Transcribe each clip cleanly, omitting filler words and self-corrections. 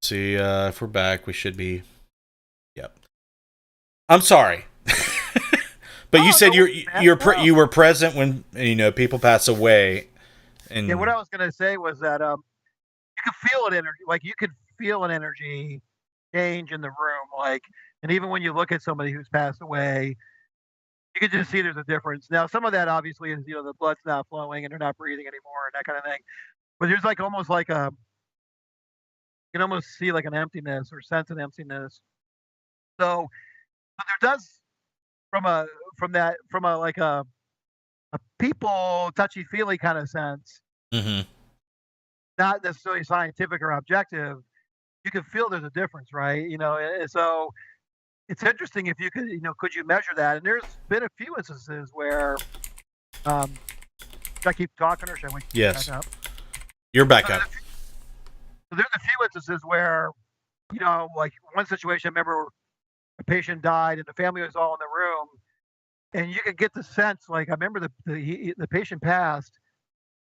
See, if we're back, we should be. Yep. I'm sorry, but you Oh, said no worries, man. No. you were present when people pass away, Yeah, what and I was gonna say was that you could feel an energy, like you could feel an energy change in the room, like, and even when you look at somebody who's passed away, you can just see there's a difference. Now, some of that obviously is the blood's not flowing and they're not breathing anymore and that kind of thing. But there's like almost like a you can almost see like an emptiness or sense an emptiness. So, but there does from a from a like a people touchy feely kind of sense, hmm not necessarily scientific or objective. You can feel there's a difference, right? And so it's interesting if you could, could you measure that? And there's been a few instances where, should I keep talking or should I wait till you get yes, back up? you're So back there's up. a few, so there's a few instances where, like one situation, I remember a patient died and the family was all in the room, and you could get the sense, like I remember the patient passed,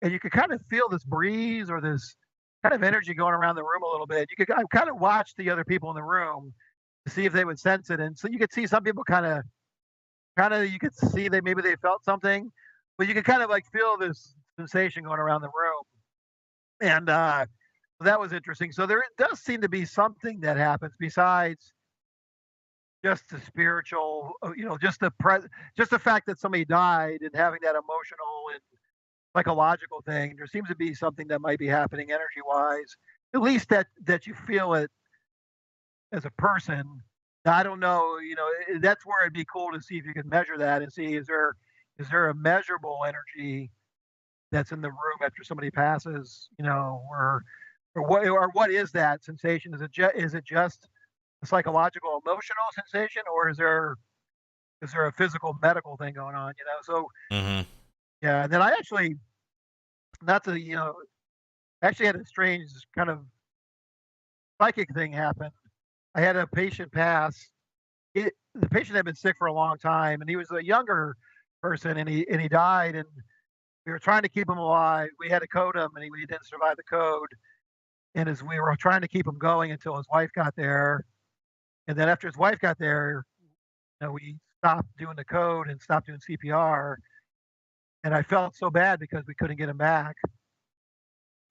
and you could kind of feel this breeze or this kind of energy going around the room a little bit. You could kind of watch the other people in the room to see if they would sense it, and so you could see some people kind of you could see they maybe they felt something, but you could kind of like feel this sensation going around the room, and that was interesting. So there does seem to be something that happens besides just the spiritual, just the fact that somebody died and having that emotional and psychological thing. There seems to be something that might be happening energy wise, at least that you feel it as a person. I don't know, that's where it'd be cool to see if you can measure that and see is there a measurable energy that's in the room after somebody passes, or what is that sensation? Is it just a psychological emotional sensation, or is there a physical medical thing going on? So hmm yeah, and then I actually not to actually had a strange kind of psychic thing happen. I had a patient pass. The patient had been sick for a long time, and he was a younger person, and he died, and we were trying to keep him alive. We had to code him, and he didn't survive the code. And as we were trying to keep him going until his wife got there, and then after his wife got there, we stopped doing the code and stopped doing CPR. And I felt so bad because we couldn't get him back.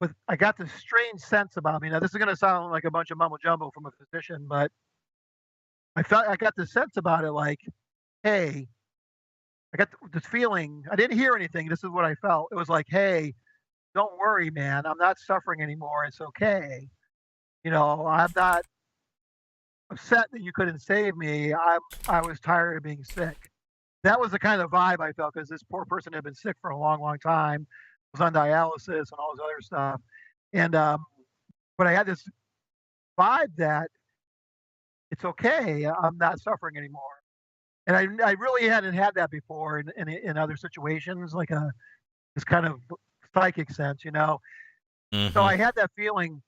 But I got this strange sense about me. Now, this is going to sound like a bunch of mumbo jumbo from a physician, but I got this sense about it, like, hey, I got this feeling. I didn't hear anything. This is what I felt. It was like, hey, don't worry, man. I'm not suffering anymore. It's okay. I'm not upset that you couldn't save me. I was tired of being sick. That was the kind of vibe I felt because this poor person had been sick for a long, long time, was on dialysis and all this other stuff. And but I had this vibe that it's okay. I'm not suffering anymore. And I really hadn't had that before in other situations, like this kind of psychic sense. So hmm I had that feeling.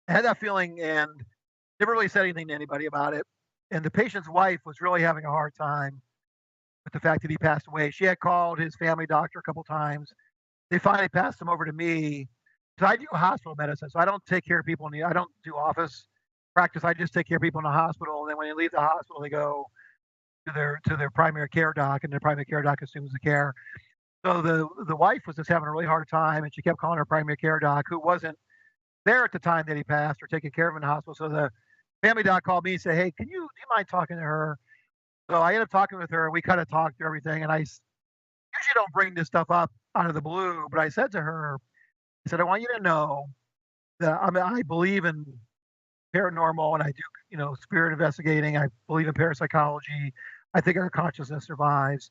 I had that feeling and never really said anything to anybody about it. And the patient's wife was really having a hard time with the fact that he passed away. She had called his family doctor a couple times. They finally passed him over to me. So I do hospital medicine. So I don't take care of people I don't do office practice. I just take care of people in the hospital. And then when they leave the hospital, they go to their primary care doc, and their primary care doc assumes the care. So the wife was just having a really hard time, and she kept calling her primary care doc, who wasn't there at the time that he passed or taking care of him in the hospital. So the family doc called me and said, "Hey, do you mind talking to her?" So I ended up talking with her. We kind of talked through everything, and I usually don't bring this stuff up out of the blue, but I said to her, I said, "I want you to know that I believe in paranormal, and I do, spirit investigating. I believe in parapsychology. I think our consciousness survives,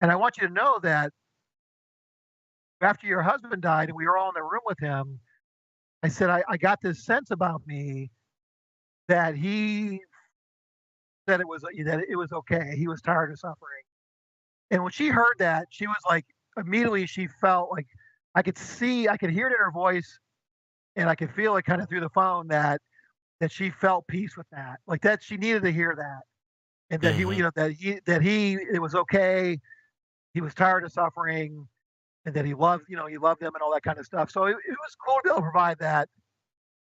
and I want you to know that after your husband died and we were all in the room with him, I said, I got this sense about me that he said it was okay. He was tired of suffering." And when she heard that, she was like, immediately she felt like I could hear it in her voice, and I could feel it kind of through the phone that she felt peace with that, like that she needed to hear that, and that he, hmm it was okay. He was tired of suffering, and that he loved them and all that kind of stuff. So it was cool to be able to provide that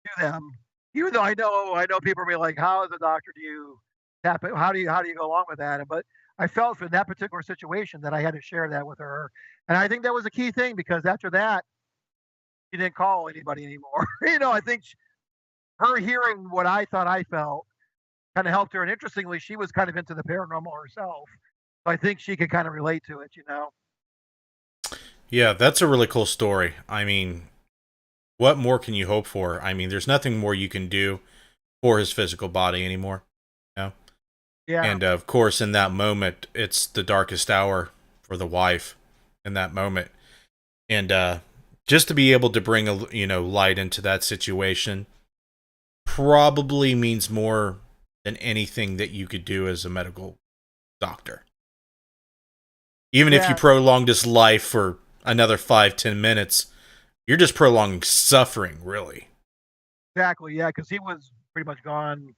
to them. Even though I know people are be like, "How as a doctor do you tap it? How do you go along with that?" But I felt for that particular situation that I had to share that with her, and I think that was a key thing because after that, she didn't call anybody anymore. I think her hearing what I thought I felt kind of helped her, and interestingly, she was kind of into the paranormal herself, so I think she could kind of relate to it. Yeah, that's a really cool story. I mean, what more can you hope for? I mean, there's nothing more you can do for his physical body anymore. You know? Yeah, And of course, in that moment, it's the darkest hour for the wife in that moment. And just to be able to bring light into that situation probably means more than anything that you could do as a medical doctor. Even if you yeah, prolonged his life for another 5-10 minutes, you're just prolonging suffering, really. exactly. Yeah, because he was pretty much gone.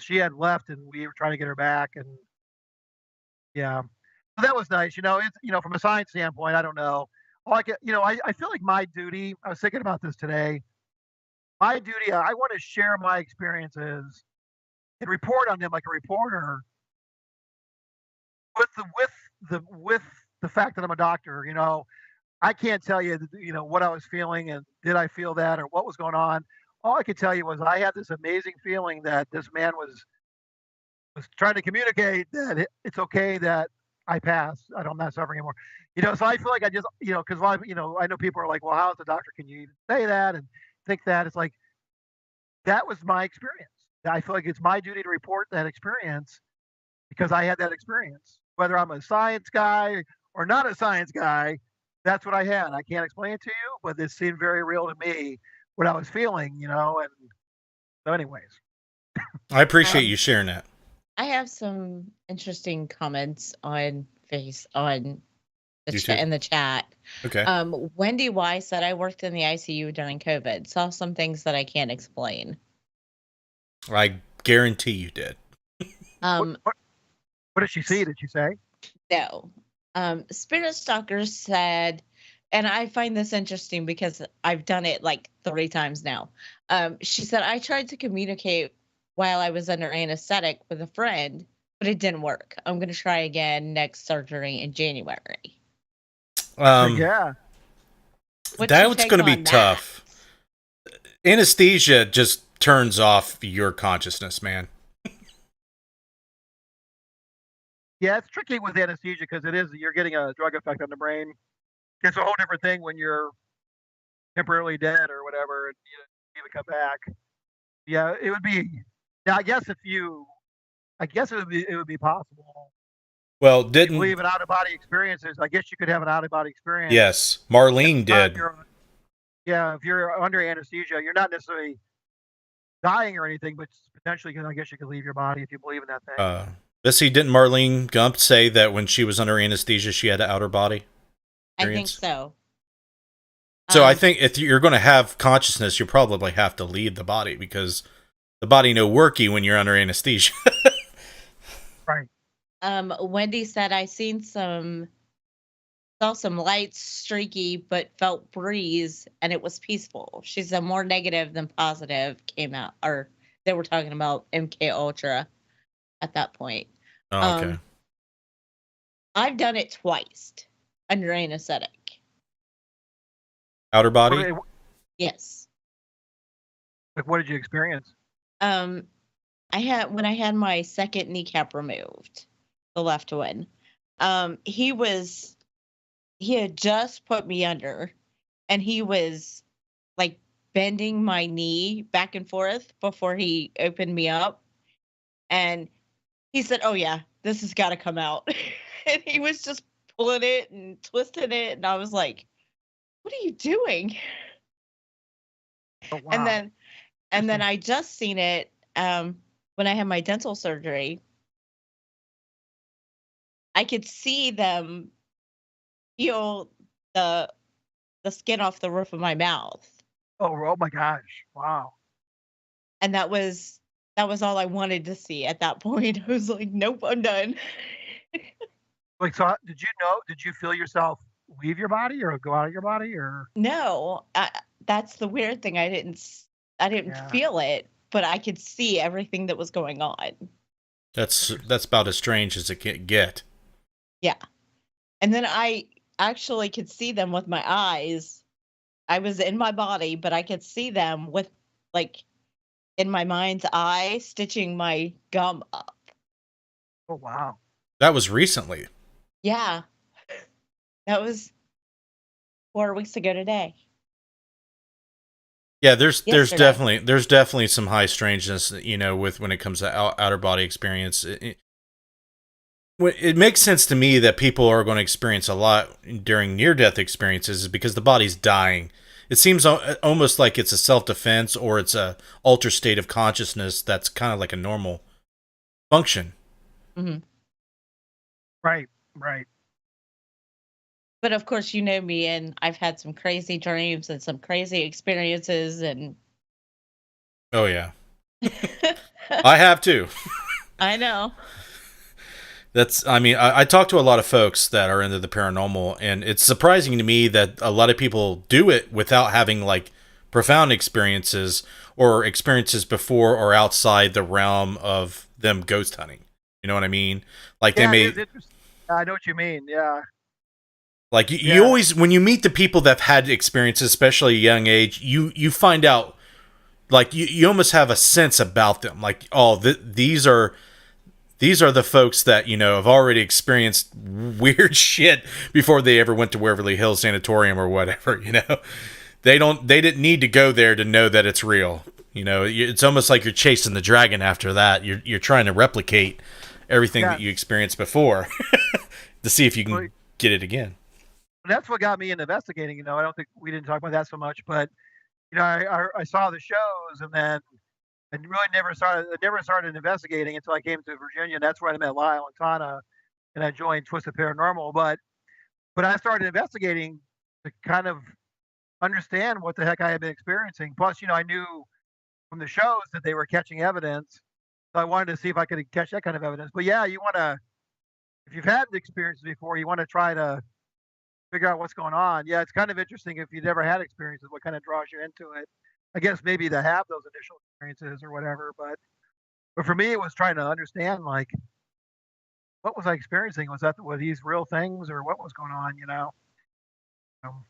She had left, and we were trying to get her back, and yeah. So that was nice. From a science standpoint, I don't know. All I get, I feel like my duty, I was thinking about this today. My duty, I want to share my experiences and report on them like a reporter with the fact that I'm a doctor. I can't tell you, what I was feeling and did I feel that or what was going on. All I could tell you was I had this amazing feeling that this man was trying to communicate that it's okay that I passed. I'm not suffering anymore. So I feel like I just, because I know people are like, well, how as a doctor can you even say that and think that? It's like that was my experience. I feel like it's my duty to report that experience because I had that experience. Whether I'm a science guy or not a science guy, that's what I had. I can't explain it to you, but this seemed very real to me what I was feeling. And so, anyways, I appreciate Um, you sharing that. I have some interesting comments on the You chat too? in the chat. Okay. Wendy Y said I worked in the ICU during COVID. Saw some things that I can't explain. I guarantee you did. what Um, what, what did she see? Did she say? no. Spirit Stalker said, and I find this interesting because I've done it like 3 times now. She said I tried to communicate while I was under anesthetic with a friend, but it didn't work. I'm going to try again next surgery in January. Yeah, What's your That's going take to be on that? tough. Anesthesia just turns off your consciousness, man. yeah. It's tricky with anesthesia because you're getting a drug effect on the brain. It's a whole different thing when you're temporarily dead or whatever, and you even come back. Yeah, it would be. Yeah, I guess it would be possible. Well, If you didn't believe in out of body experiences, I guess you could have an out of body experience. yes, At Marlene the time did. yeah, if you're under anesthesia, you're not necessarily dying or anything, but potentially, I guess you could leave your body if you believe in that thing. Let's see, didn't Marlene Gump say that when she was under anesthesia she had an outer body I think experience? so. So I Um, think if you're going to have consciousness, you probably have to leave the body because the body no worky when you're under anesthesia. Right. Wendy said I saw some lights, streaky, but felt breeze, and it was peaceful. She said more negative than positive came out, or they were talking about MK Ultra at that point. Oh, okay. Um, I've done it twice under anesthetic. Outer What, body? did- Yes. what did you experience? Um, when I had my second kneecap removed, the left one. He had just put me under, and he was like bending my knee back and forth before he opened me up. And he said, "Oh yeah, this has got to come out." And he was just pulling it and twisting it, and I was like, "What are you doing?" Oh And wow, then interesting. I just seen it when I had my dental surgery. I could see them peel the skin off the roof of my mouth, Oh my gosh, wow. and that was all I wanted to see at that point. I was like, "Nope, I'm done." Like, so did you know? Did you feel yourself leave your body or go out of your body or? No, that's the weird thing. I didn't. I didn't Yeah. feel it, but I could see everything that was going on. That's about as strange as it can get. Yeah. And then I actually could see them with my eyes. I was in my body, but I could see them with, like, in my mind's eye, stitching my gum up. Oh wow. That was recently. Yeah. That was 4 weeks ago today. Yeah, there's Yesterday. definitely some high strangeness, with when it comes to outer body experience. It makes sense to me that people are going to experience a lot during near death experiences because the body's dying. It seems almost like it's a self defense or it's a altered state of consciousness that's kind of like a normal function. Hmm. Right. Right. But of course, you know me, and I've had some crazy dreams and some crazy experiences, and Oh yeah, I have too. I know. I mean, I talk to a lot of folks that are into the paranormal, and it's surprising to me that a lot of people do it without having like profound experiences or experiences before or outside the realm of them ghost hunting. You know what I mean? Like they Yeah, it may, is interesting. I know what you mean. Yeah. like you Yeah. always, when you meet the people that have had experiences, especially at a young age, you find out, like you almost have a sense about them. Like, oh, these are the folks that have already experienced weird shit before they ever went to Waverly Hills Sanatorium or whatever. They didn't need to go there to know that it's real. It's almost like you're chasing the dragon after that. You're trying to replicate everything that Yeah. you experienced before to see if you Well, can get it again. that's what got me into investigating. I don't think we didn't talk about that so much, but I saw the shows, and then I really never started investigating until I came to Virginia. That's where I met Lyle and Tana, and I joined Twisted Paranormal. But I started investigating to kind of understand what the heck I had been experiencing. Plus, I knew from the shows that they were catching evidence, so I wanted to see if I could catch that kind of evidence. But yeah, you want to, if you've had the experiences before, you want to try to figure out what's going on. Yeah, it's kind of interesting if you've never had experiences, what kind of draws you into it. I guess maybe to have those initial experiences or whatever, but for me, it was trying to understand, like, what was I experiencing? Were these real things, or what was going on? Um,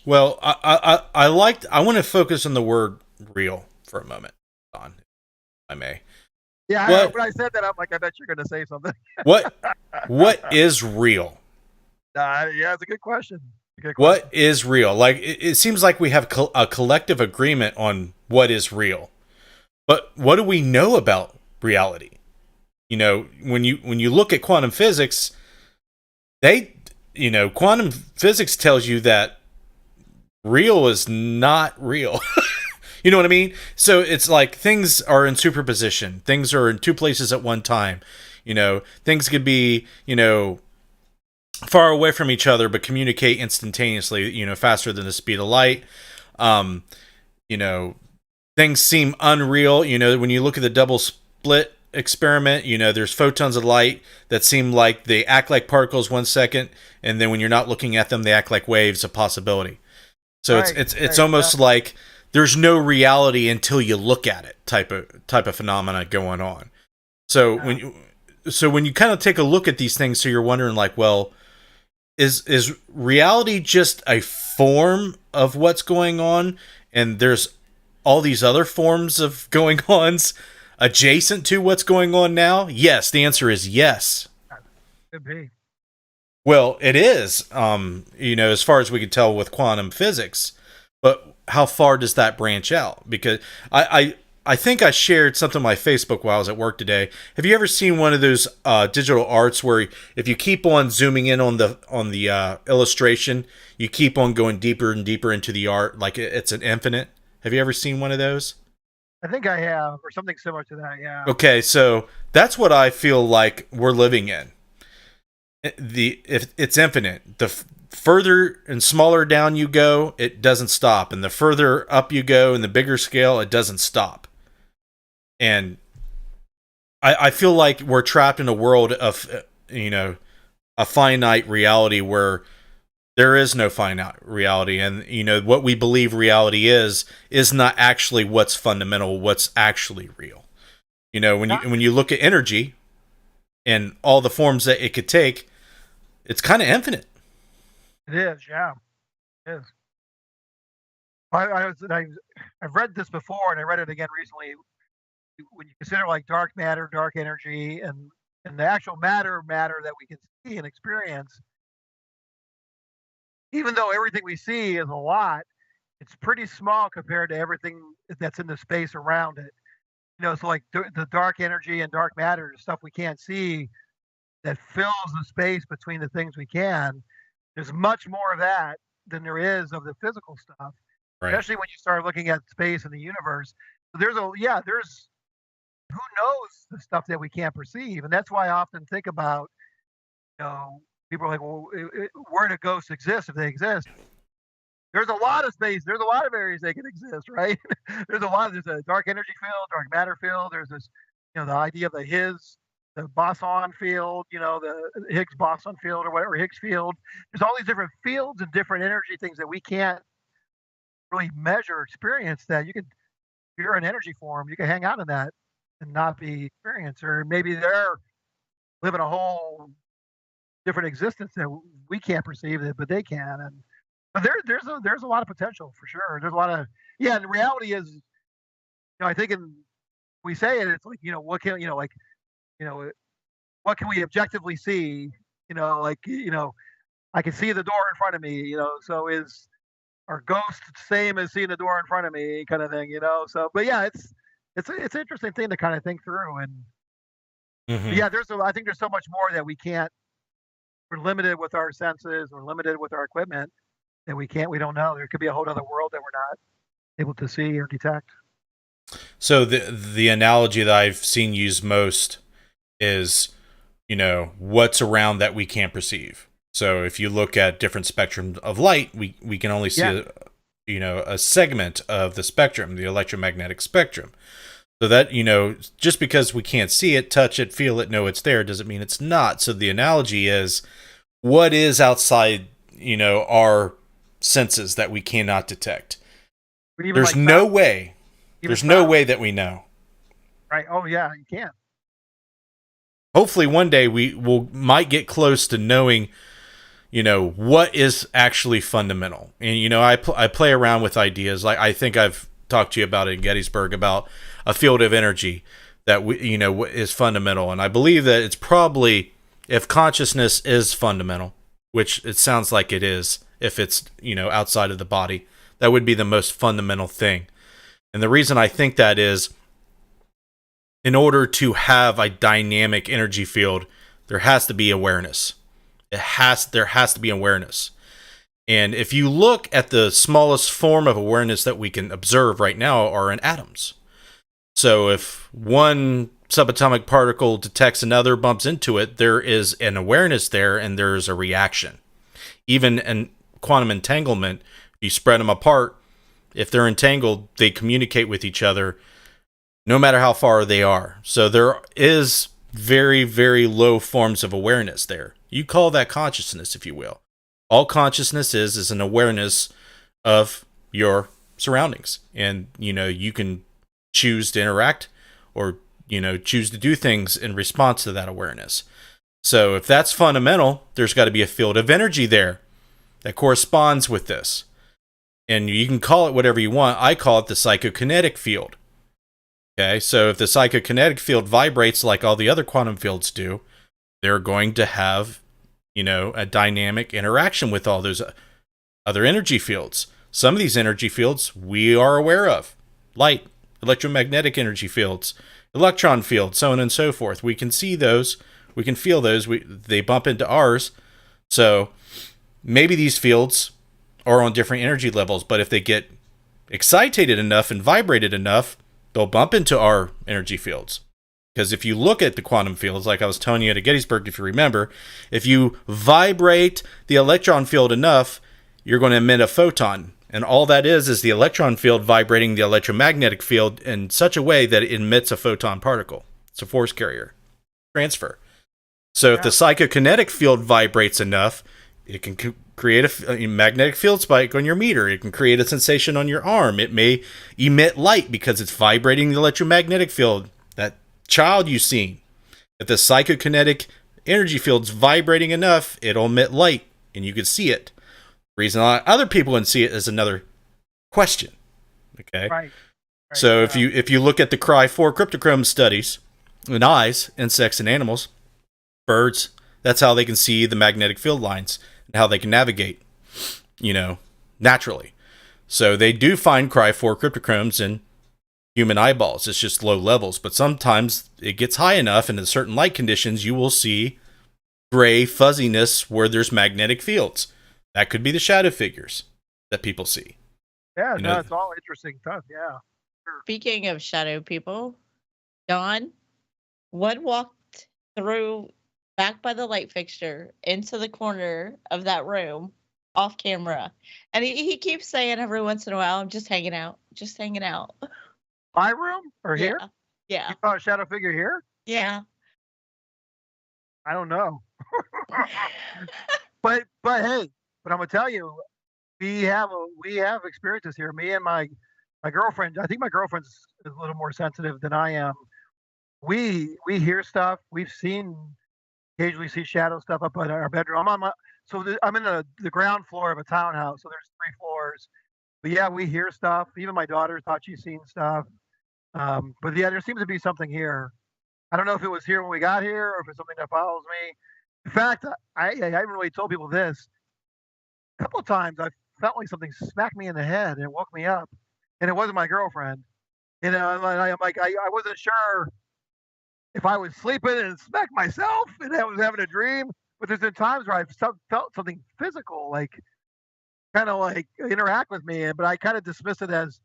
Well, I want to focus on the word real for a moment, Don, if I may. yeah, What when I said that, I'm like, I bet you're going to say something. what what is real? Yeah, it's a good question. A good What question. is real? Like it seems like we have a collective agreement on what is real, but what do we know about reality? When you look at quantum physics, they quantum physics tells you that real is not real. You know what I mean? So it's like things are in superposition. Things are in two places at one time. Things could be, far away from each other but communicate instantaneously, faster than the speed of light. Um, you know, Things seem unreal. When you look at the double split experiment, there's photons of light that seem like they act like particles 1 second, and then when you're not looking at them, they act like waves of possibility. So it's Right, it's it's right, almost like there's no reality until you look at it type of phenomena going on. So yeah, when you kind of take a look at these things, so you're wondering like, well, is reality just a form of what's going on, and there's all these other forms of going ons adjacent to what's going on now? Yes, the answer is yes. could be. Well, it is, as far as we can tell with quantum physics. But how far does that branch out? Because I think I shared something on my Facebook while I was at work today. Have you ever seen one of those digital arts where if you keep on zooming in on the illustration, you keep on going deeper and deeper into the art, like it's an infinite? Have you ever seen one of those? I think I have, or something similar to that. Yeah, Okay, so that's what I feel like we're living in. If it's infinite, the further and smaller down you go, it doesn't stop, and the further up you go in the bigger scale, it doesn't stop. And I feel like we're trapped in a world of a finite reality where There is no finite reality, and what we believe reality is not actually what's fundamental, what's actually real. When you look at energy and all the forms that it could take, it's kind of infinite. It is, yeah, it is. I've read this before, and I read it again recently. When you consider like dark matter, dark energy, and the actual matter that we can see and experience, even though everything we see is a lot, it's pretty small compared to everything that's in the space around it. So like the dark energy and dark matter, stuff we can't see that fills the space between the things we can. There's much more of that than there is of the physical stuff, Right. especially when you start looking at space and the universe. So there's who knows the stuff that we can't perceive, and that's why I often think about, people are like, well, where do ghosts exist if they exist? There's a lot of space. There's a lot of areas they can exist, right? There's a dark energy field, dark matter field. There's this, the idea of the boson field, the Higgs boson field or whatever, Higgs field. There's all these different fields and different energy things that we can't really measure or experience that if you're an energy form, you can hang out in that and not be experienced. Or maybe they're living a whole different existence that we can't perceive it, but they can. But there's a lot of potential for sure. There's a lot of, yeah. And the reality is, I think we say it, it's like, what can like, what can we objectively see? I can see the door in front of me. So is our ghost the same as seeing the door in front of me, kind of thing. So, but yeah, it's an interesting thing to kind of think through. And yeah, I think there's so much more that we can't. We're limited with our senses. We're limited with our equipment. That we don't know. There could be a whole other world that we're not able to see or detect. So the analogy that I've seen used most is, what's around that we can't perceive. So if you look at different spectrums of light, we can only see a segment of the spectrum, the electromagnetic spectrum. So that, just because we can't see it, touch it, feel it, know it's there, doesn't mean it's not. So the analogy is, what is outside, our senses that we cannot detect? There's no way. There's no way that we know. Right. Oh yeah, you can't. Hopefully one day we might get close to knowing, what is actually fundamental. And, I play around with ideas. Like, I think I've talked to you about it in Gettysburg, about a field of energy that is fundamental. And I believe that it's probably, if consciousness is fundamental, which it sounds like it is, if it's, outside of the body, that would be the most fundamental thing. And the reason I think that is, in order to have a dynamic energy field, there has to be awareness. There has to be awareness. And if you look at the smallest form of awareness that we can observe right now are in atoms. So if one subatomic particle detects another, bumps into it, there is an awareness there and there's a reaction. Even in quantum entanglement, if you spread them apart, if they're entangled, they communicate with each other no matter how far they are. So there is very, very low forms of awareness there. You call that consciousness, if you will. All consciousness is an awareness of your surroundings. And, you can choose to interact or, choose to do things in response to that awareness. So if that's fundamental, there's got to be a field of energy there that corresponds with this. And you can call it whatever you want. I call it the psychokinetic field. Okay, so if the psychokinetic field vibrates like all the other quantum fields do, they're going to have, a dynamic interaction with all those other energy fields. Some of these energy fields we are aware of. Light, electromagnetic energy fields, electron fields, so on and so forth. We can see those. We can feel those. They bump into ours. So maybe these fields are on different energy levels, but if they get excited enough and vibrated enough, they'll bump into our energy fields. Because if you look at the quantum fields, like I was telling you at Gettysburg, if you remember, if you vibrate the electron field enough, you're going to emit a photon. And all that is the electron field vibrating the electromagnetic field in such a way that it emits a photon particle. It's a force carrier transfer. So if the psychokinetic field vibrates enough, it can create a magnetic field spike on your meter. It can create a sensation on your arm. It may emit light because it's vibrating the electromagnetic field. That child you've seen, if the psychokinetic energy field's vibrating enough, it'll emit light and you can see it. The reason other people can see it is another question. Okay. Right. So if you look at the Cry4 cryptochrome studies in eyes, insects, and animals, birds, that's how they can see the magnetic field lines and how they can navigate, naturally. So they do find Cry4 cryptochromes in human eyeballs. It's just low levels, but sometimes it gets high enough, and in certain light conditions, you will see gray fuzziness where there's magnetic fields. That could be the shadow figures that people see. Yeah, no, it's all interesting stuff. Yeah. Speaking of shadow people, Don, what walked through back by the light fixture into the corner of that room off camera? And he keeps saying every once in a while, I'm just hanging out, just hanging out. My room or here? Yeah. You saw a shadow figure here? Yeah. I don't know. but hey, I'm gonna tell you, we have experiences here. Me and my girlfriend. I think my girlfriend's is a little more sensitive than I am. We hear stuff. We've occasionally see shadow stuff up in our bedroom. I'm in the ground floor of a townhouse, so there's 3 floors. But yeah, we hear stuff. Even my daughter thought she's seen stuff. But yeah, there seems to be something here. I don't know if it was here when we got here or if it's something that follows me. In fact, I haven't really told people this. A couple of times I felt like something smacked me in the head and woke me up, and it wasn't my girlfriend. And I'm like, I wasn't sure if I was sleeping and smacked myself and I was having a dream. But there's been times where I've felt something physical, like kind of like interact with me, but I kind of dismiss it as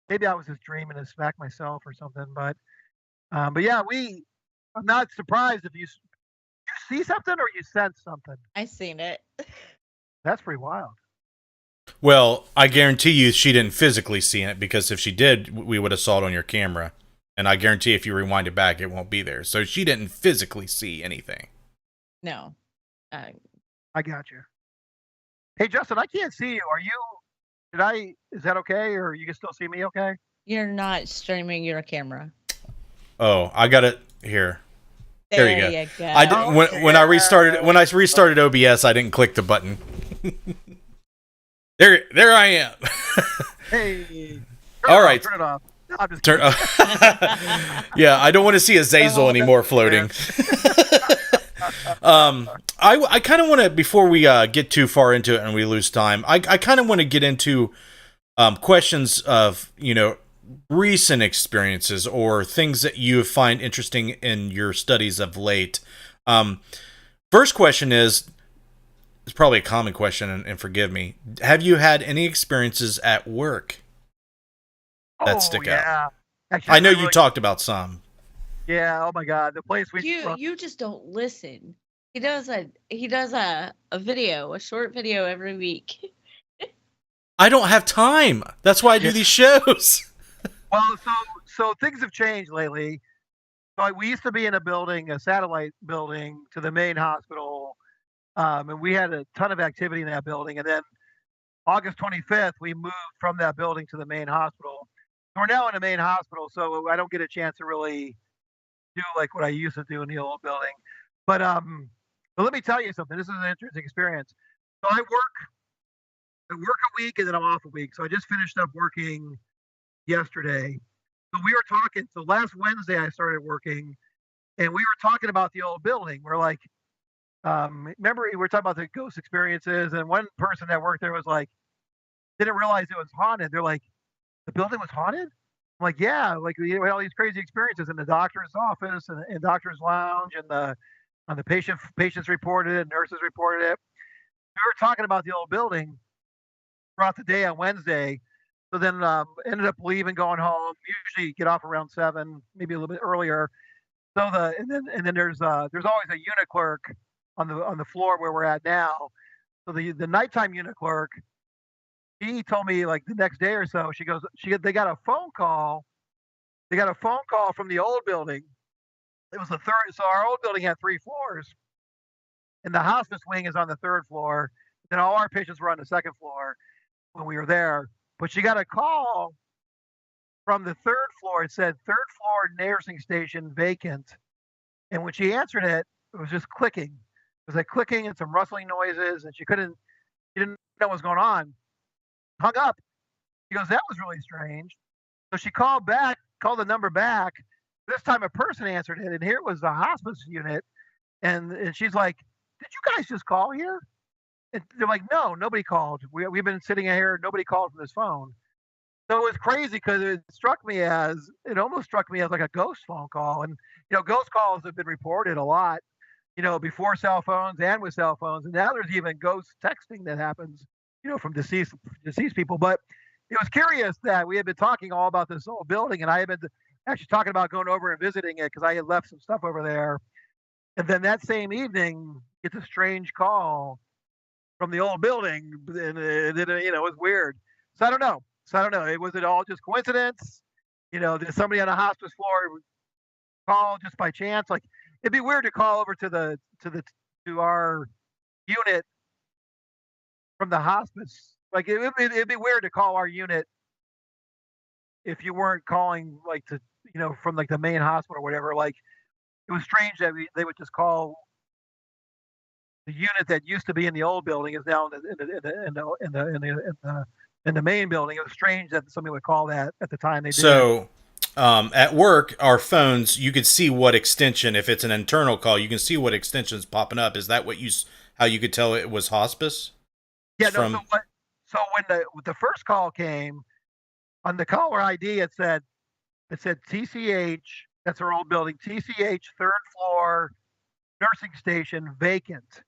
maybe I was just dreaming and smacked myself or something. But yeah, I'm not surprised if you see something or you sense something. I seen it. That's pretty wild. Well, I guarantee you she didn't physically see it, because if she did, we would have saw it on your camera. And I guarantee if you rewind it back, it won't be there. So she didn't physically see anything. No. I got you. Hey, Justin, I can't see you. Is that okay? Or you can still see me okay? You're not streaming your camera. Oh, I got it here. There you go. I didn't, Okay. when I restarted OBS, I didn't click the button. There I am. Hey. All right. Turn it off. No, I'm just Yeah, I don't want to see Azazel anymore floating. I kind of want to, before we get too far into it and we lose time, I kind of want to get into questions of, recent experiences or things that you find interesting in your studies of late. First question is, it's probably a common question, and forgive me. Have you had any experiences at work that stick out? Actually, I know you talked about some. Yeah. Oh my God, the place you just don't listen. He does a video, a short video every week. I don't have time. That's why I do these shows. Well, so things have changed lately. So we used to be in a satellite building to the main hospital, and we had a ton of activity in that building. And then August 25th, we moved from that building to the main hospital. We're now in the main hospital, so I don't get a chance to really do like what I used to do in the old building. But let me tell you something. This is an interesting experience. So I work a week and then I'm off a week. So I just finished up working yesterday. So we were talking. So last Wednesday I started working, and we were talking about the old building. We're like, remember we were talking about the ghost experiences, and one person that worked there was like, didn't realize it was haunted. They're like, the building was haunted? I'm like, yeah, like we had all these crazy experiences in the doctor's office and doctor's lounge, and on the patients reported it, nurses reported it. We were talking about the old building throughout the day on Wednesday. So then ended up leaving, going home. Usually get off around 7, maybe a little bit earlier. So and then there's always a unit clerk on the floor where we're at now. So the nighttime unit clerk, he told me like the next day or so, they got a phone call. They got a phone call from the old building. It was the third. So our old building had 3 floors, and the hospice wing is on the 3rd floor. Then all our patients were on the second floor when we were there. But she got a call from the third floor. It said third floor nursing station vacant. And when she answered it, it was just clicking. It was like clicking and some rustling noises, and she didn't know what was going on. Hung up. She goes, that was really strange. So she called back, called the number back. This time a person answered it, and here was the hospice unit. And she's like, did you guys just call here? And they're like, no, nobody called. We've been sitting here, nobody called from this phone. So it was crazy because it almost struck me as like a ghost phone call. And, ghost calls have been reported a lot, before cell phones and with cell phones. And now there's even ghost texting that happens, from deceased people. But it was curious that we had been talking all about this old building, and I had been actually talking about going over and visiting it because I had left some stuff over there. And then that same evening, gets a strange call from the old building, and it was weird. So I don't know. Was it all just coincidence? Did somebody on a hospice floor call just by chance? Like, it'd be weird to call over to our unit from the hospice. Like, it'd be weird to call our unit if you weren't calling like from like the main hospital or whatever. Like, it was strange that they would just call the unit that used to be in the old building is now in the main building. It was strange that somebody would call that at the time they did. So, at work, our phones, you could see what extension. If it's an internal call, you can see what extension's popping up. Is that how you could tell it was hospice? Yeah. No. So when the first call came on the caller ID, it said TCH. That's our old building. TCH third floor nursing station vacant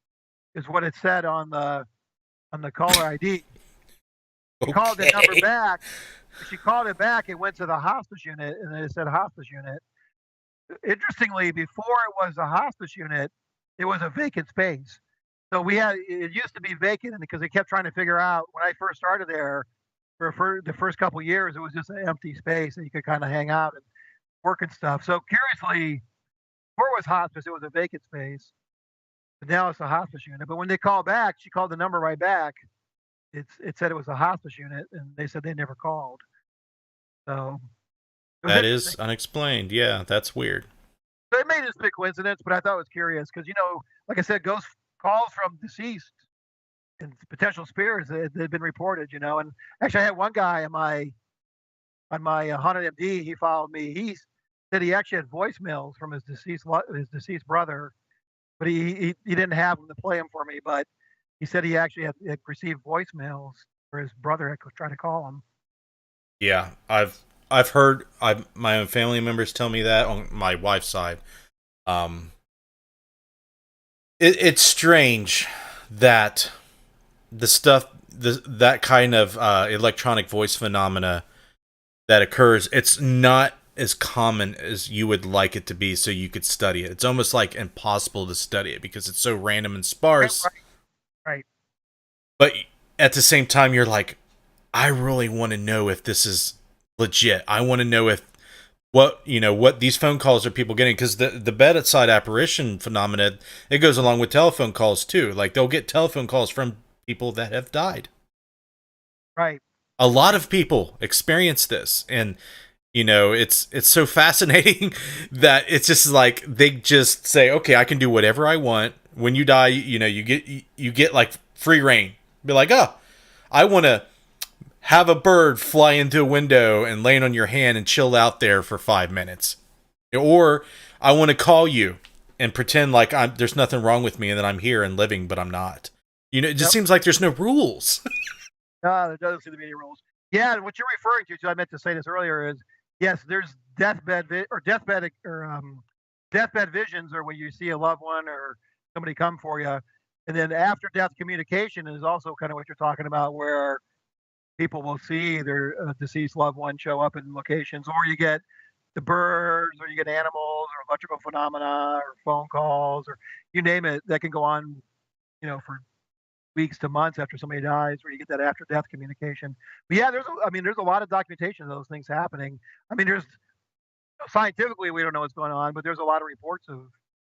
is what it said on the caller ID. She called the number back. She called it back. It went to the hospice unit, and it said hospice unit. Interestingly, before it was a hospice unit, it was a vacant space. So it used to be vacant, and because they kept trying to figure out when I first started there, for the first couple of years, it was just an empty space that you could kind of hang out and work and stuff. So curiously, before it was hospice, it was a vacant space. But now it's a hospice unit. But when they called back, she called the number right back. It said it was a hospice unit, and they said they never called. So that is unexplained. Yeah, that's weird. So it may just be coincidence, but I thought it was curious because like I said, ghost calls from deceased and potential spirits that had been reported. And actually, I had one guy on my Haunted M.D. He followed me. He said he actually had voicemails from his deceased brother, but he didn't have them to play them for me. But he said he actually had received voicemails for his brother had tried to call him. Yeah, I've heard my own family members tell me that on my wife's side. It's strange that that kind of electronic voice phenomena that occurs, it's not as common as you would like it to be, so you could study it. It's almost like impossible to study it because it's so random and sparse. Right. But at the same time, you're like, I really want to know if this is legit. I want to know if what these phone calls are people getting, because the bedside apparition phenomena, it goes along with telephone calls too. Like, they'll get telephone calls from people that have died. Right. A lot of people experience this, and it's so fascinating that it's just like they just say, okay, I can do whatever I want. When you die, you get like free reign. Be like, oh, I want to have a bird fly into a window and land on your hand and chill out there for 5 minutes. Or I want to call you and pretend like there's nothing wrong with me and that I'm here and living, but I'm not. It just seems like there's no rules. No, there doesn't seem to be any rules. Yeah, and what you're referring to, I meant to say this earlier, is yes, there's deathbed visions, or when you see a loved one or somebody come for you. And then after death communication is also kind of what you're talking about, where people will see their deceased loved one show up in locations, or you get the birds, or you get animals, or electrical phenomena, or phone calls, or you name it, that can go on, for weeks to months after somebody dies, where you get that after death communication. But yeah, there's a lot of documentation of those things happening. There's scientifically, we don't know what's going on, but there's a lot of reports of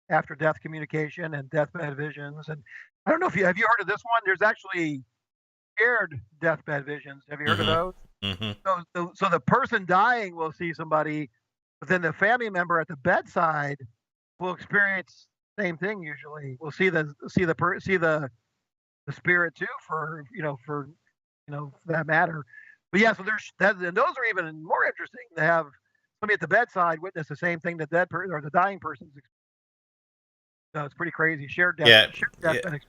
after death communication and deathbed visions. And I don't know if you heard of this one. There's actually shared deathbed visions. Have you heard of Mm-hmm. those? Mm-hmm. So the person dying will see somebody, but then the family member at the bedside will experience the same thing. Usually, we'll see the spirit too, for that matter. But yeah, so there's that, and those are even more interesting to have somebody at the bedside witness the same thing the dead person or the dying person's. No, it's pretty crazy. Yeah, Shared yeah. deathbed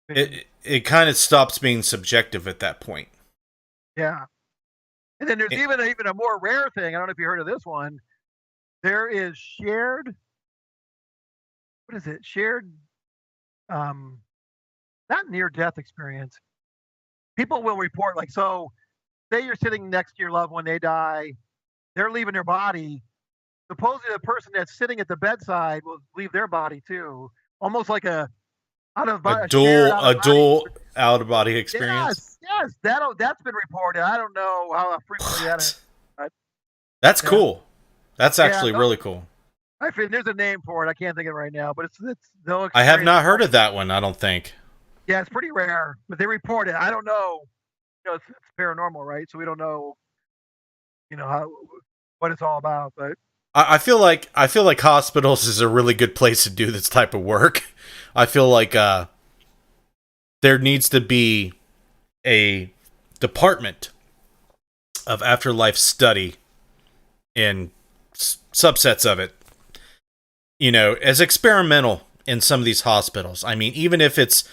experience. It kind of stops being subjective at that point. Yeah, and then there's It- even a more rare thing. I don't know if you heard of this one. There is shared. What is it? Shared. Um, Not near death experience. People will report like so. Say you're sitting next to your loved one, they die, they're leaving their body. Supposedly, the person that's sitting at the bedside will leave their body too, almost like a shared out of a body. dual out of body experience. Yes, yes, that's been reported. I don't know how frequently that is. What? But That's yeah, cool. That's yeah. actually really cool. I think there's a name for it. I can't think of it right now, but it's they'll I have experience. not heard of that one, I don't think. Yeah, it's pretty rare, but they report it. I don't know. It's paranormal, right? So we don't know, how what it's all about. But I feel like hospitals is a really good place to do this type of work. I feel like there needs to be a department of afterlife study and subsets of it, as experimental in some of these hospitals. I mean, even if it's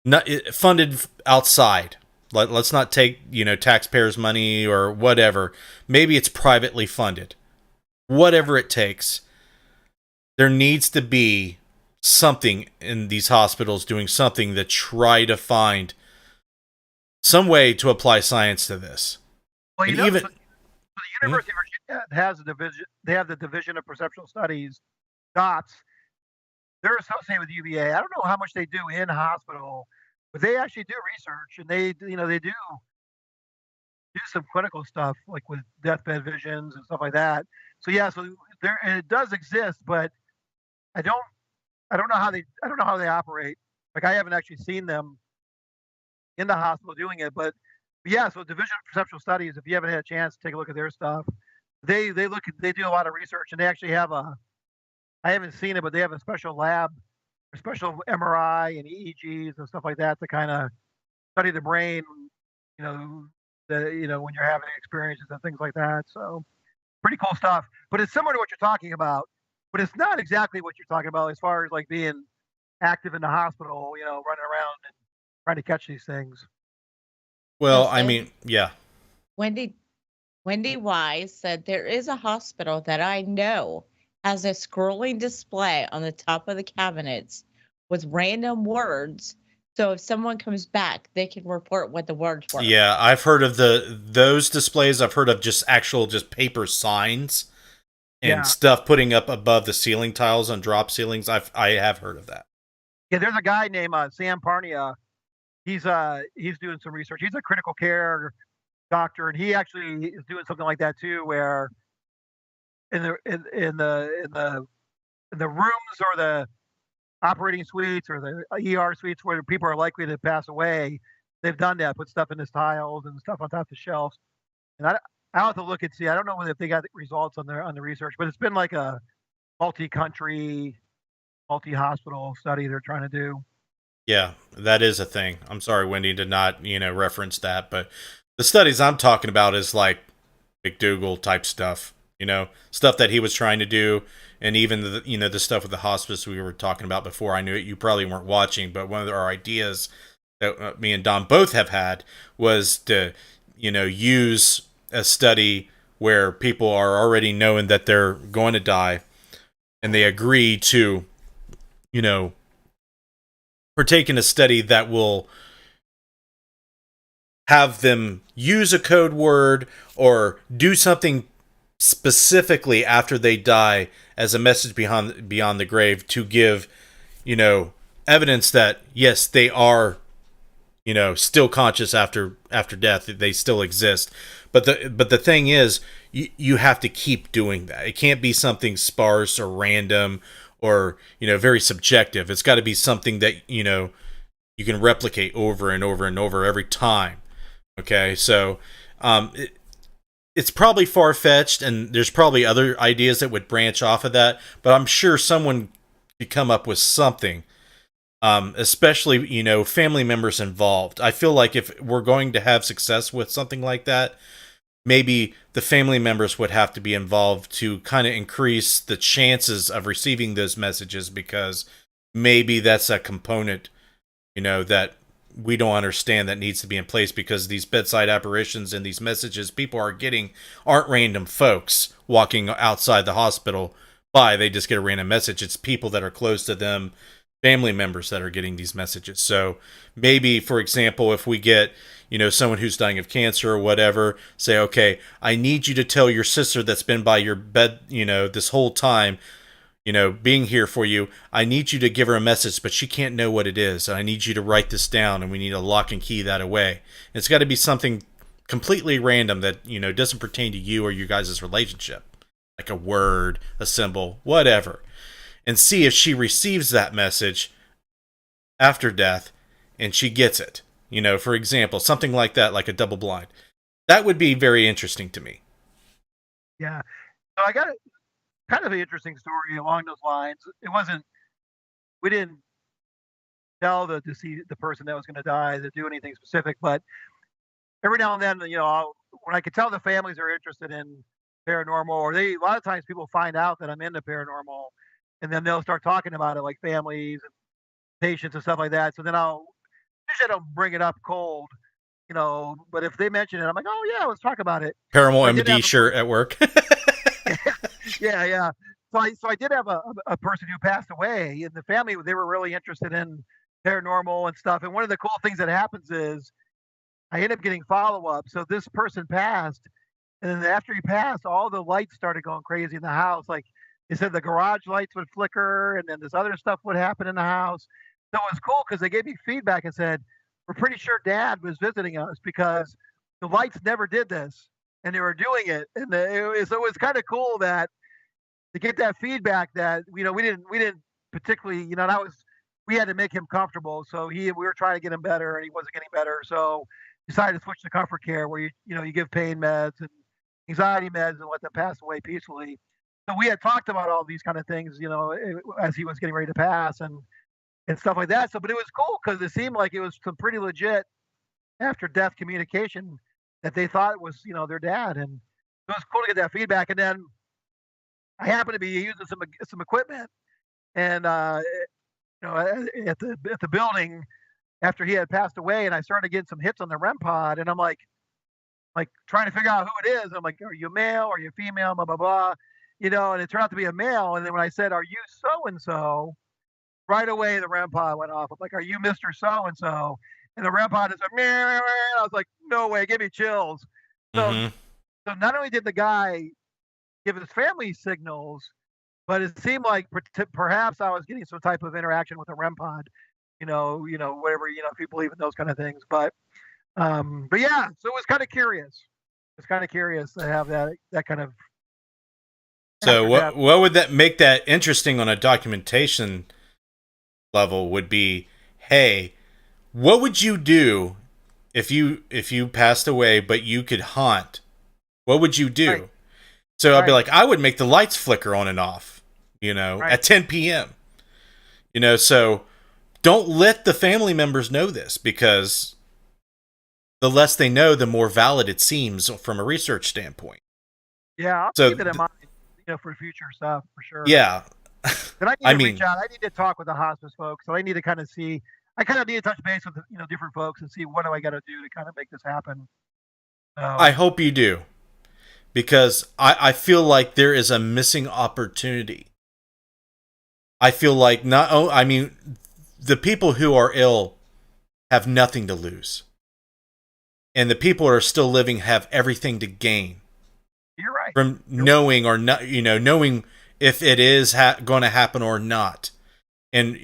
not funded outside, let's not take, taxpayers' money or whatever. Maybe it's privately funded. Whatever it takes. There needs to be something in these hospitals doing something to try to find some way to apply science to this. well, And even so the University of Virginia has a division. They have the Division of Perceptual Studies, DOTS. They're associated with UVA. I don't know how much they do in hospital, but they actually do research, and they do some clinical stuff like with deathbed visions and stuff like that. So yeah, so there and it does exist, but I don't I don't know how they operate. Like I haven't actually seen them in the hospital doing it, but yeah. So Division of Perceptual Studies, if you haven't had a chance to take a look at their stuff, they do a lot of research, and they actually have a I haven't seen it, but they have a special lab, a special MRI and EEGs and stuff like that to kind of study the brain, you know, when you're having experiences and things like that. So pretty cool stuff. But it's similar to what you're talking about, but it's not exactly what you're talking about as far as like being active in the hospital, running around and trying to catch these things. well, I Listen, mean, yeah. Wendy Wendy Wise said there is a hospital that I know has a scrolling display on the top of the cabinets with random words. So if someone comes back, they can report what the words were. Yeah, I've heard of those displays. I've heard of just paper signs and Yeah. stuff putting up above the ceiling tiles on drop ceilings. I have heard of that. Yeah, there's a guy named Sam Parnia. He's doing some research. He's a critical care doctor, and he actually is doing something like that too, where in the rooms or the operating suites or the ER suites where people are likely to pass away, they've done that, put stuff in the tiles and stuff on top of the shelves. And I'll have to look and see. I don't know if they got results on the research, but it's been like a multi-country, multi-hospital study they're trying to do. Yeah, that is a thing. I'm sorry, Wendy did not, reference that, but the studies I'm talking about is like McDougal type stuff, stuff that he was trying to do, and even the stuff with the hospice we were talking about before. I knew it, you probably weren't watching, but one of our ideas that me and Don both have had was to, use a study where people are already knowing that they're going to die, and they agree to, partake in a study that will have them use a code word or do something specifically after they die as a message beyond the grave to give, evidence that yes, they are, still conscious after death. They still exist. But the thing is, you have to keep doing that. It can't be something sparse or random or very subjective. It's got to be something that you can replicate over and over and over every time. Okay, so it's probably far-fetched, and there's probably other ideas that would branch off of that, but I'm sure someone could come up with something, especially, family members involved. I feel like if we're going to have success with something like that, maybe the family members would have to be involved to kind of increase the chances of receiving those messages, because maybe that's a component, that we don't understand that needs to be in place, because these bedside apparitions and these messages people are getting aren't random folks walking outside the hospital by. They just get a random message. It's people that are close to them, family members that are getting these messages. So maybe, for example, if we get, someone who's dying of cancer or whatever, say, okay, I need you to tell your sister that's been by your bed, this whole time, being here for you, I need you to give her a message, but she can't know what it is. I need you to write this down, and we need to lock and key that away. And it's got to be something completely random that, doesn't pertain to you or you guys' relationship, like a word, a symbol, whatever. And see if she receives that message after death and she gets it. For example, something like that, like a double blind. That would be very interesting to me. Yeah. So I got kind of an interesting story along those lines. We didn't tell the person that was going to die to do anything specific, but every now and then, when I could tell the families are interested in paranormal, or a lot of times people find out that I'm into paranormal, and then they'll start talking about it, like families and patients and stuff like that. So then usually I don't bring it up cold, but if they mention it, I'm like, oh yeah, let's talk about it. Paranormal M.D. shirt at work. Yeah, yeah. So I did have a person who passed away, and the family, they were really interested in paranormal and stuff. And one of the cool things that happens is I end up getting follow up. So this person passed, and then after he passed, all the lights started going crazy in the house. Like they said, the garage lights would flicker, and then this other stuff would happen in the house. So it was cool because they gave me feedback and said, "We're pretty sure Dad was visiting us because the lights never did this, and they were doing it." And so it was kind of cool that to get that feedback that we didn't particularly, we had to make him comfortable. So we were trying to get him better, and he wasn't getting better. So decided to switch to comfort care, where you give pain meds and anxiety meds and let them pass away peacefully. So we had talked about all these kind of things, as he was getting ready to pass and stuff like that. So, but it was cool because it seemed like it was some pretty legit after death communication that they thought it was, their dad, and it was cool to get that feedback. And then I happened to be using some equipment, and at the building after he had passed away, and I started getting some hits on the REM pod, and I'm like trying to figure out who it is. I'm like, are you male? Are you female? Blah blah blah, and it turned out to be a male. And then when I said, "Are you so and so?" right away the REM pod went off. I'm like, "Are you Mr. So and so?" And the REM pod is like, meh. I was like, "No way!" Give me chills. So, Mm-hmm. so not only did the guy give his family signals, but it seemed like perhaps I was getting some type of interaction with a REM pod, whatever, if you believe in those kind of things. But yeah, so it was kind of curious. It's kind of curious to have that kind of. So what would that make that interesting on a documentation level would be, hey, what would you do if you passed away but you could haunt? What would you do? Right. So I'd be like, I would make the lights flicker on and off, at 10 p.m. So don't let the family members know this, because the less they know, the more valid it seems from a research standpoint. Yeah, I'll keep it in mind, for future stuff, for sure. Yeah. But I need to reach out. I need to talk with the hospice folks. So I need to kind of see. I kind of need to touch base with different folks and see what do I got to do to kind of make this happen. I hope you do, because I feel like there is a missing opportunity. I feel like the people who are ill have nothing to lose, and the people who are still living have everything to gain. You're right. From knowing or not, knowing if it is going to happen or not. And,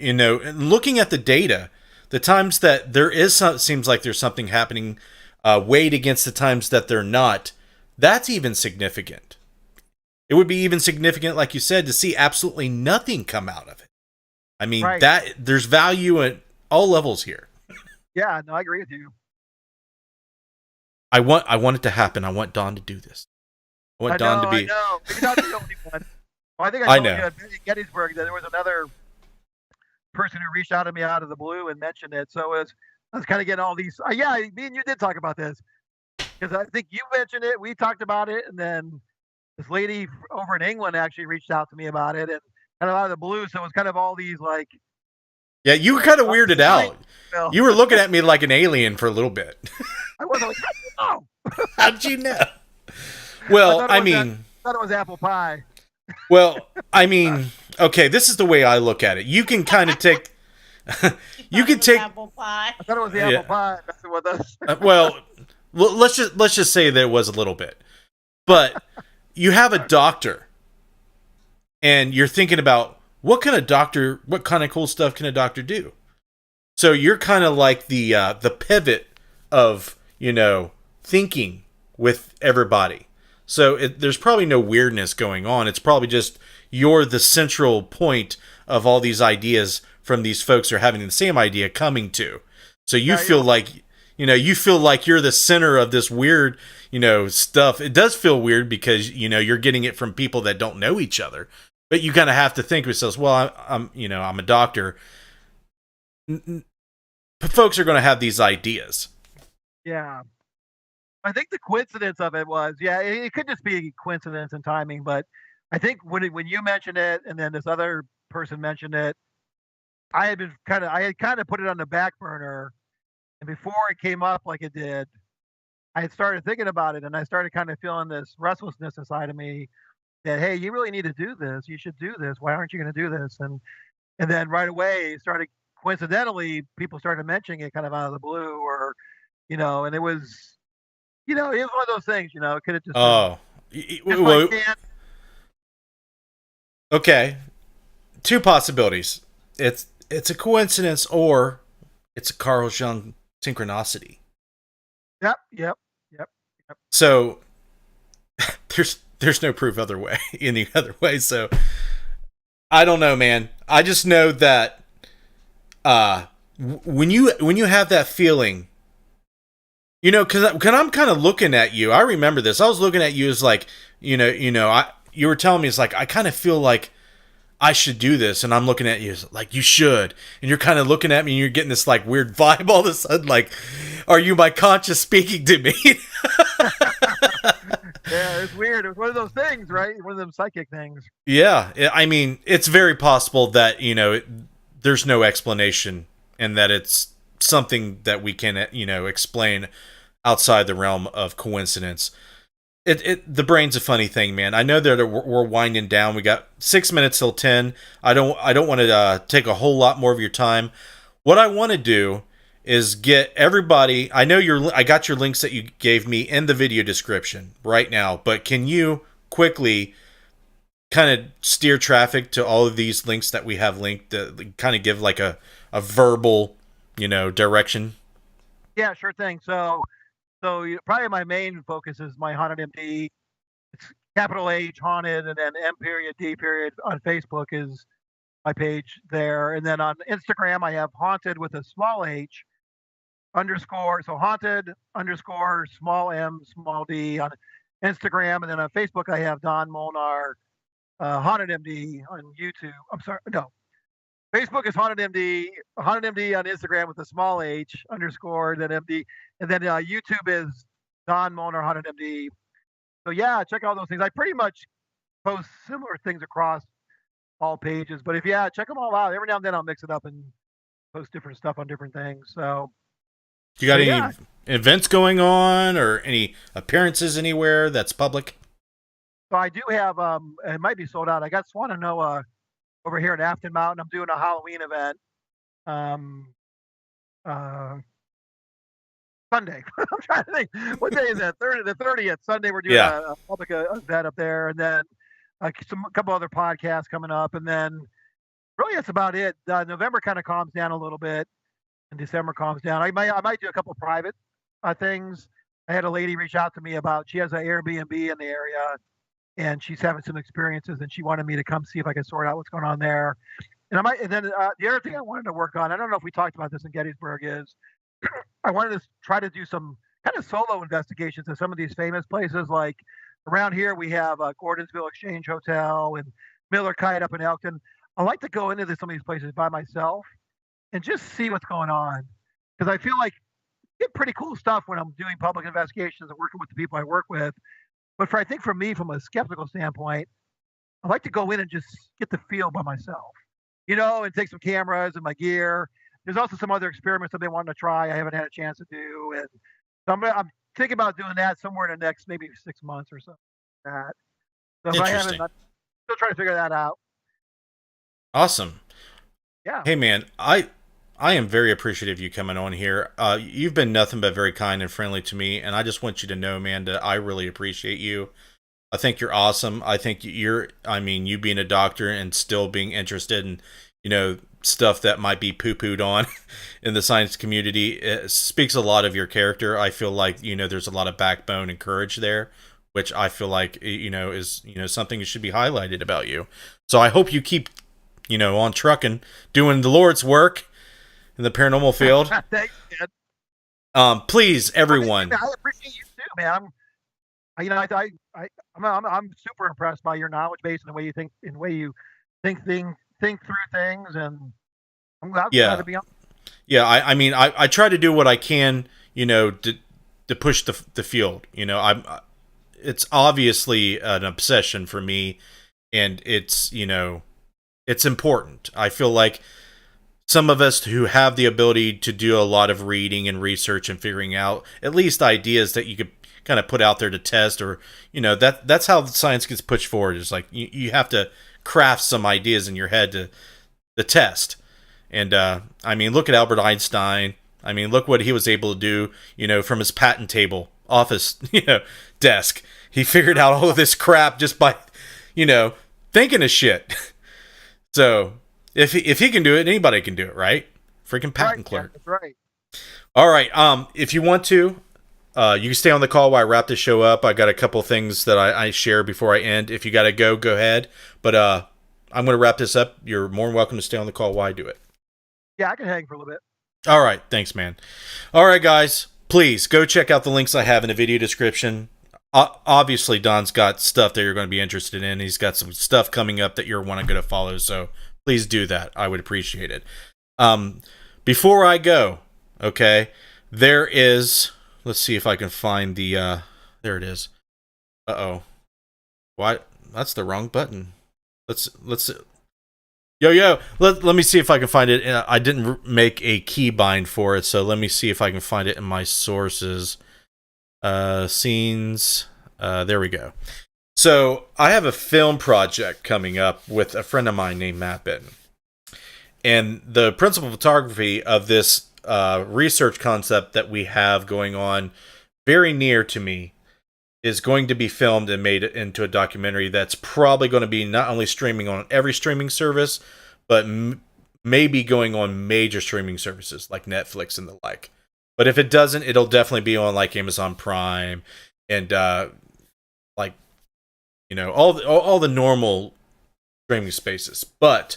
looking at the data, the times that there is seems like there's something happening, weighed against the times that they're not, that's even significant. It would be even significant, like you said, to see absolutely nothing come out of it. I mean, that there's value at all levels here. Yeah, no, I agree with you. I want it to happen. I want Dawn to do this. I want Dawn to I be. know. But you're not the only one. Well, I think I I told you know. at Gettysburg that there was another person who reached out to me out of the blue and mentioned it. So I was kind of getting all these. Yeah, me and you did talk about this because I think you mentioned it. We talked about it, and then this lady over in England actually reached out to me about it, and kind of out of the blue. So it was kind of all these like, Yeah, you were kind of weirded signs, out. you know. You were looking at me like an alien for a little bit. I wasn't like, oh, How'd you know? I Well, thought it I was mean, I thought it was apple pie. okay, this is the way I look at it. You can kind of take, you can take, apple pie. I thought it was the yeah. apple pie messing with us. Well, let's just say that it was a little bit, but you have a doctor, and you're thinking about what kind of cool stuff can a doctor do? So you're kind of like the pivot of thinking with everybody. So there's probably no weirdness going on. It's probably just you're the central point of all these ideas from these folks who are having the same idea coming to. So you feel like you're the center of this weird stuff. It does feel weird because you're getting it from people that don't know each other. But you kind of have to think to yourselves, well, I'm a doctor. Folks are going to have these ideas. Yeah. I think the coincidence of it was, yeah, it could just be coincidence and timing, but I think when you mentioned it and then this other person mentioned it, I had kind of put it on the back burner, and before it came up like it did, I had started thinking about it, and I started kind of feeling this restlessness inside of me that, hey, you really need to do this. You should do this. Why aren't you going to do this? And then right away, started coincidentally, people started mentioning it kind of out of the blue, or and it was it was one of those things, it could have just been Oh, just by chance. Okay. Two possibilities. It's a coincidence or it's a Carl Jung synchronicity. Yep, yep, yep, yep. So there's no proof any other way. So I don't know, man. I just know that when you have that feeling, because I'm kind of looking at you. I remember this. I was looking at you as like, you were telling me it's like I kind of feel like I should do this, and I'm looking at you like you should, and you're kind of looking at me, and you're getting this like weird vibe all of a sudden. Like, are you my conscious speaking to me? Yeah, it's weird. It was one of those things, right? One of them psychic things. Yeah, I mean, it's very possible that there's no explanation, and that it's something that we can explain outside the realm of coincidence. The brain's a funny thing, man. I know that we're winding down. We got 6 minutes till 10. I don't want to take a whole lot more of your time. What I want to do is get everybody. I know I got your links that you gave me in the video description right now, but can you quickly kind of steer traffic to all of these links that we have linked to kind of give like a verbal, direction? Yeah, sure thing. So probably my main focus is my Haunted M.D. It's capital H Haunted and then M.D. on Facebook is my page there, and then on Instagram I have Haunted with a small H underscore, so Haunted underscore small M small D on Instagram, and then on Facebook I have Don Molnar, Haunted M.D. on YouTube. I'm sorry, no. Facebook is Haunted M.D. Haunted M.D. on Instagram with a small H underscore then M.D. And then YouTube is Don Molnar Haunted M.D. So yeah, check out those things. I pretty much post similar things across all pages, but check them all out. Every now and then I'll mix it up and post different stuff on different things. So You got any events going on or any appearances anywhere that's public? So I do have it might be sold out. I got Swan and Noah over here at Afton Mountain. I'm doing a Halloween event. Sunday. I'm trying to think. What day is that? The 30th. Sunday we're doing a public event up there, and then a couple other podcasts coming up, and then really that's about it. November kind of calms down a little bit, and December calms down. I might do a couple private things. I had a lady reach out to me about she has an Airbnb in the area, and she's having some experiences, and she wanted me to come see if I could sort out what's going on there. And then the other thing I wanted to work on, I don't know if we talked about this in Gettysburg, is I wanted to try to do some kind of solo investigations in some of these famous places. Like around here, we have Gordonsville Exchange Hotel and Miller Kite up in Elkton. I like to go into some of these places by myself and just see what's going on because I feel like I get pretty cool stuff when I'm doing public investigations and working with the people I work with. But I think for me, from a skeptical standpoint, I like to go in and just get the feel by myself, and take some cameras and my gear. There's also some other experiments I've been wanting to try. I haven't had a chance to do, and so I'm thinking about doing that somewhere in the next maybe 6 months or something like that. So if I haven't, Interesting. I'm still trying to figure that out. Awesome. Yeah, Hey man, I am very appreciative of you coming on here. You've been nothing but very kind and friendly to me, and I just want you to know, man, that I really appreciate you. I think you're awesome. I think I mean, you being a doctor and still being interested in, stuff that might be poo-pooed on in the science community, it speaks a lot of your character. I feel like, there's a lot of backbone and courage there, which I feel like, is, something that should be highlighted about you. So I hope you keep, on trucking, doing the Lord's work in the paranormal field. thanks, man. Please, everyone. I appreciate you too, man. I'm super impressed by your knowledge base and the way you think, and the way you think through things, and I'm glad Yeah. to be on. Yeah, I mean, I try to do what I can, to push the field. It's obviously an obsession for me, and it's important. I feel like some of us who have the ability to do a lot of reading and research and figuring out at least ideas that you could kind of put out there to test, or that's how science gets pushed forward. Is like you have to craft some ideas in your head to the test. And I mean, look at Albert Einstein. I mean, look what he was able to do, from his patent table office, desk. He figured out all of this crap just by, thinking of shit. So if he can do it, anybody can do it, right? Freaking patent clerk. That's right. All right. If you want to, you can stay on the call while I wrap this show up. I got a couple things that I share before I end. If you got to go ahead. But I'm going to wrap this up. You're more than welcome to stay on the call while I do it. Yeah, I can hang for a little bit. All right. Thanks, man. All right, guys. Please go check out the links I have in the video description. Obviously, Don's got stuff that you're going to be interested in. He's got some stuff coming up that you're going to follow. So please do that. I would appreciate it. Before I go, okay, there is... Let's see if I can find the... there it is. Uh-oh. What? That's the wrong button. Let's... Yo, let me see if I can find it. I didn't make a keybind for it, so let me see if I can find it in my sources. Scenes. There we go. So, I have a film project coming up with a friend of mine named Matt Benton. And the principal photography of this research concept that we have going on very near to me is going to be filmed and made into a documentary that's probably going to be not only streaming on every streaming service, but maybe going on major streaming services like Netflix and the like. But if it doesn't, it'll definitely be on like Amazon Prime and like all the normal streaming spaces. But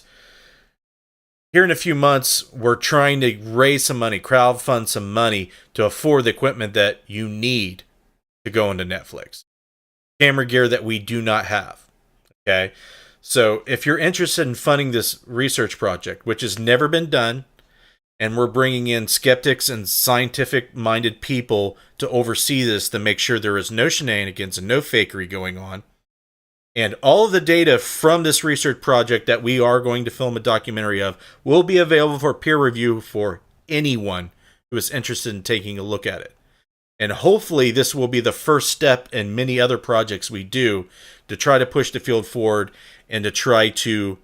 here in a few months, we're trying to raise some money, crowdfund some money to afford the equipment that you need to go into Netflix. Camera gear that we do not have. Okay? So if you're interested in funding this research project, which has never been done, and we're bringing in skeptics and scientific-minded people to oversee this to make sure there is no shenanigans and no fakery going on, and all of the data from this research project that we are going to film a documentary of will be available for peer review for anyone who is interested in taking a look at it. And hopefully this will be the first step in many other projects we do to try to push the field forward and to try to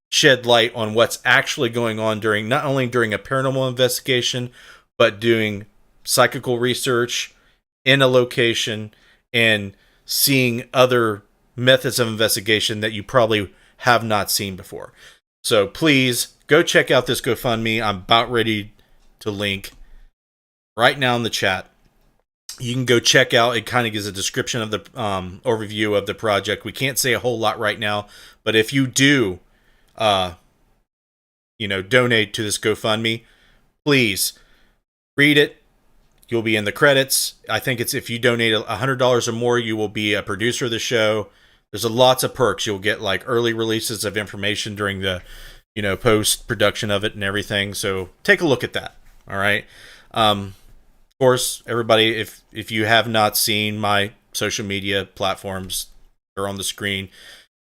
shed light on what's actually going on not only during a paranormal investigation, but doing psychical research in a location and seeing other methods of investigation that you probably have not seen before. So please go check out this GoFundMe. I'm about ready to link right now in the chat. You can go check out. It kind of gives a description of the overview of the project. We can't say a whole lot right now, but if you do, donate to this GoFundMe, please read it. You'll be in the credits. I think it's if you donate $100 or more, you will be a producer of the show. There's lots of perks. You'll get like early releases of information during the, post production of it and everything. So take a look at that. All right. Of course, everybody, if you have not seen my social media platforms, they're on the screen: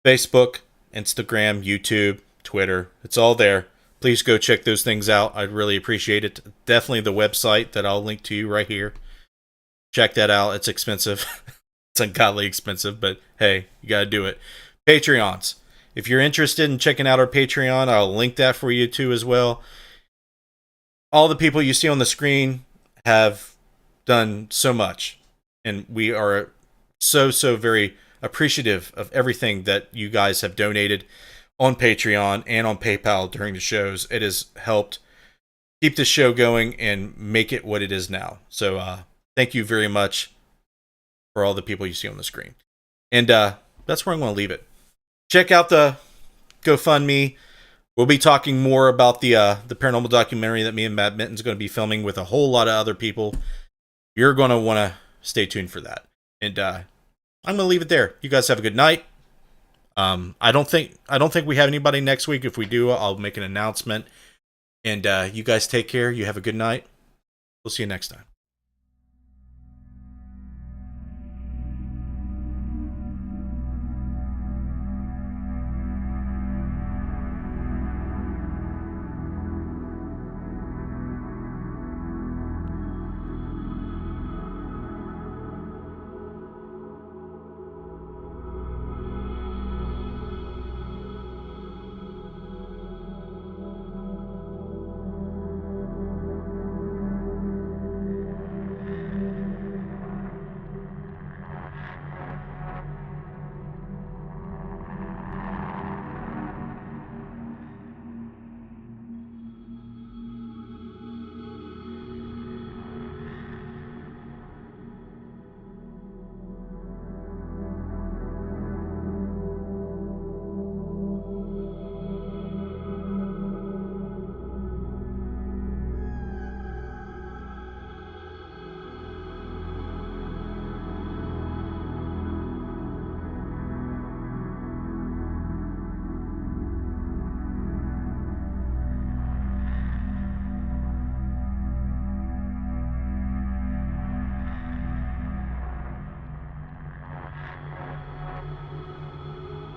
Facebook, Instagram, YouTube, Twitter. It's all there. Please go check those things out. I'd really appreciate it. Definitely the website that I'll link to you right here. Check that out. It's expensive. It's ungodly expensive, but hey, you got to do it. Patreons. If you're interested in checking out our Patreon, I'll link that for you too as well. All the people you see on the screen have done so much, and we are so very appreciative of everything that you guys have donated on Patreon and on PayPal during the shows. It has helped keep the show going and make it what it is now. So thank you very much for all the people you see on the screen. And that's where I'm going to leave it. Check out the GoFundMe. We'll be talking more about the paranormal documentary that me and Matt Minton's going to be filming with a whole lot of other people. You're going to want to stay tuned for that. And I'm going to leave it there. You guys have a good night. I don't think we have anybody next week. If we do, I'll make an announcement. And you guys take care. You have a good night. We'll see you next time.